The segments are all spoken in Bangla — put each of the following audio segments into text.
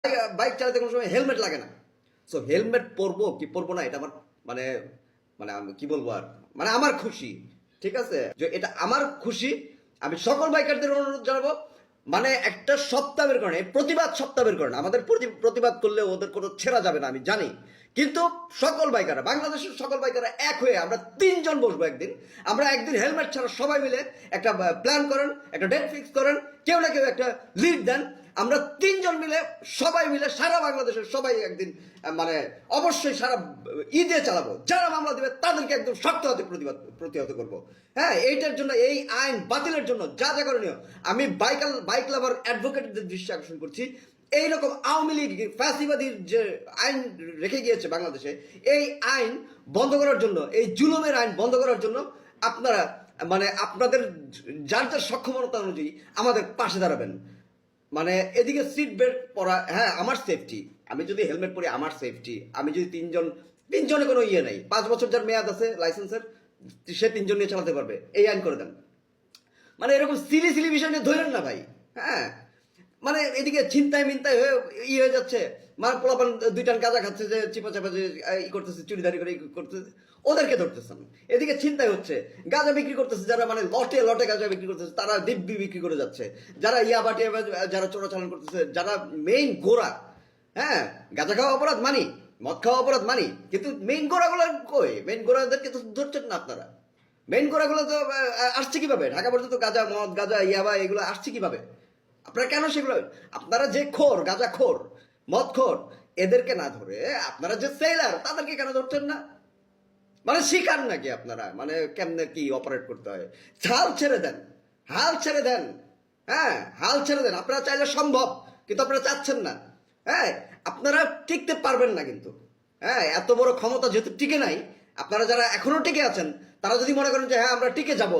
বাইক চালাতে কোনো সময় হেলমেট লাগে না। সো হেলমেট পরবো কি পরবো না এটা আমার মানে মানে আমি কি বলবো আর মানে আমার খুশি, ঠিক আছে, যে এটা আমার খুশি। আমি সকল বাইকারদের অনুরোধ জানাবো, মানে একটা সপ্তাহ বের করেন, প্রতিবাদ সপ্তাহ বের করেন। আমাদের প্রতিবাদ করলে ওদের কোনো ছেড়া যাবে না আমি জানি, কিন্তু সকল বাইকাররা, বাংলাদেশের সকল বাইকাররা এক হয়ে আমরা তিনজন বসবো একদিন। আমরা একদিন হেলমেট ছাড়া সবাই মিলে একটা প্ল্যান করেন, একটা ডেট ফিক্স করেন, কেউ না কেউ একটা লিড দেন। আমরা তিনজন মিলে সবাই মিলে সারা বাংলাদেশের সবাই একদিন মানে অবশ্যই সারা ঈদে চালাবো। যারা মামলা দেবে তাদেরকে একদম শক্ত হাতে প্রতিহত করবো। হ্যাঁ, এইটার জন্য, এই আইন বাতিলের জন্য যা যা করণীয়, আমি বাইক লাভার অ্যাডভোকেটদের দৃষ্টি আকর্ষণ করছি। এইরকম আওয়ামী লীগ ফ্যাসিবাদীর যে আইন রেখে গিয়েছে বাংলাদেশে, এই আইন বন্ধ করার জন্য, এই জুলুমের আইন বন্ধ করার জন্য আপনারা মানে আপনাদের যার যার সক্ষমতা অনুযায়ী আমাদের পাশে দাঁড়াবেন। মানে এদিকে সিট বেল্ট পরা, হ্যাঁ আমার সেফটি, আমি যদি হেলমেট পরি আমার সেফটি। আমি যদি তিনজনে কোনো ইয়ে নেই, 5 বছর যার মেয়াদ আছে লাইসেন্সের, সে 3জন নিয়ে চালাতে পারবে, এই আইন করে দেন। মানে এরকম সিলি সিলি বিষয় নিয়ে ধরেন না ভাই। হ্যাঁ, মানে এদিকে ছিনতাই মিনতাই হয়ে হয়ে যাচ্ছে, মানে পোলাপান 2 টান গাঁজা খাচ্ছে, যে চিপা চাপা যে ই করতেছে, চুরিদারি করে করতেছে, ওদেরকে ধরতেছেন। এদিকে ছিনতাই হচ্ছে, গাঁজা বিক্রি করতেছে যারা, মানে লটে লটে গাঁজা বিক্রি করতেছে, তারা দিব্যি বিক্রি করে যাচ্ছে। যারা ইয়াবা টিয়াবা যারা চোরাচালান করতেছে, যারা মেইন গোড়া, হ্যাঁ গাঁজা খাওয়া অপরাধ মানি, মদ খাওয়া অপরাধ মানি, কিন্তু মেইন গোড়াগুলো কই? মেইন গোড়াদেরকে তো ধরছেন না আপনারা। মেইন গোড়াগুলো তো আসছে কিভাবে? ঢাকা পর্যন্ত গাঁজা, মদ, গাঁজা, ইয়াবা এগুলো আসছে কিভাবে? আপনারা কেন সেগুলো, আপনারা যে খোর, গাঁজা খোর, মদ খোর, এদেরকে না ধরে আপনারা যে সেলার তাদেরকে কেন ধরছেন না? মানে শিকার নাকি আপনারা, মানে কেমনে কি অপারেট করতে হয়? হাল ছেড়ে দেন, হাল ছেড়ে দেন। হ্যাঁ, হাল ছেড়ে দেন। আপনারা চাইলে সম্ভব, কিন্তু আপনারা চাচ্ছেন না। হ্যাঁ, আপনারা টিকতে পারবেন না কিন্তু। হ্যাঁ, এত বড় ক্ষমতা যেহেতু টিকে নাই, আপনারা যারা এখনো টিকে আছেন, তারা যদি মনে করেন যে হ্যাঁ আমরা টিকে যাব,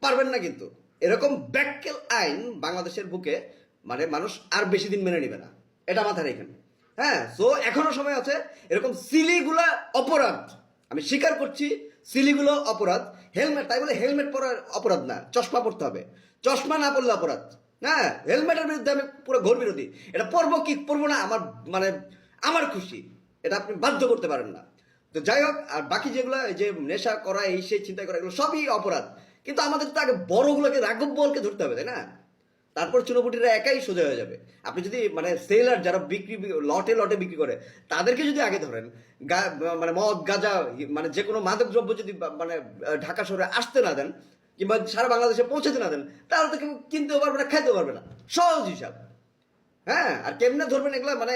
পারবেন না কিন্তু। এরকম ব্যাককেল আইন বাংলাদেশের বুকে মানে মানুষ আর বেশি দিন মেনে নিবে না, এটা মাথায় রেখেন। হ্যাঁ, সো এখনো সময় আছে। এরকম সিলিগুলা অপরাধ, আমি স্বীকার করছি, সিলিগুলো অপরাধ। হেলমেট, তাই বলে হেলমেট পরার অপরাধ না, চশমা পরতে হবে। চশমা না পরলে অপরাধ। হ্যাঁ, হেলমেটের বিরুদ্ধে আমি পুরো ঘোর বিরোধী। এটা পরবো কি পরবো না আমার মানে আমার খুশি, এটা আপনি বাধ্য করতে পারেন না। তো যাই হোক, আর বাকি যেগুলো, যে নেশা করা, এই সেই চিন্তা করা, এগুলো সবই অপরাধ। কিন্তু আমাদের তো আগে বড়গুলোকে, রাঘব বলকে ধরতে হবে, তাই না? তারপর চুনোপুটিরা একাই সোজা হয়ে যাবে। আপনি যদি মানে সেলার যারা বিক্রি লটে লটে বিক্রি করে, তাদেরকে যদি আগে ধরেন, মানে মদ গাঁজা মানে যে কোনো মাদক দ্রব্য যদি মানে ঢাকা শহরে আসতে না দেন, কিংবা সারা বাংলাদেশে পৌঁছাতে না দেন, তাহলে তো কেউ কিনতেও পারবে না, খাইতেও পারবে না। সহজ হিসাব। হ্যাঁ, আর কেমনে ধরবেন এগুলো, মানে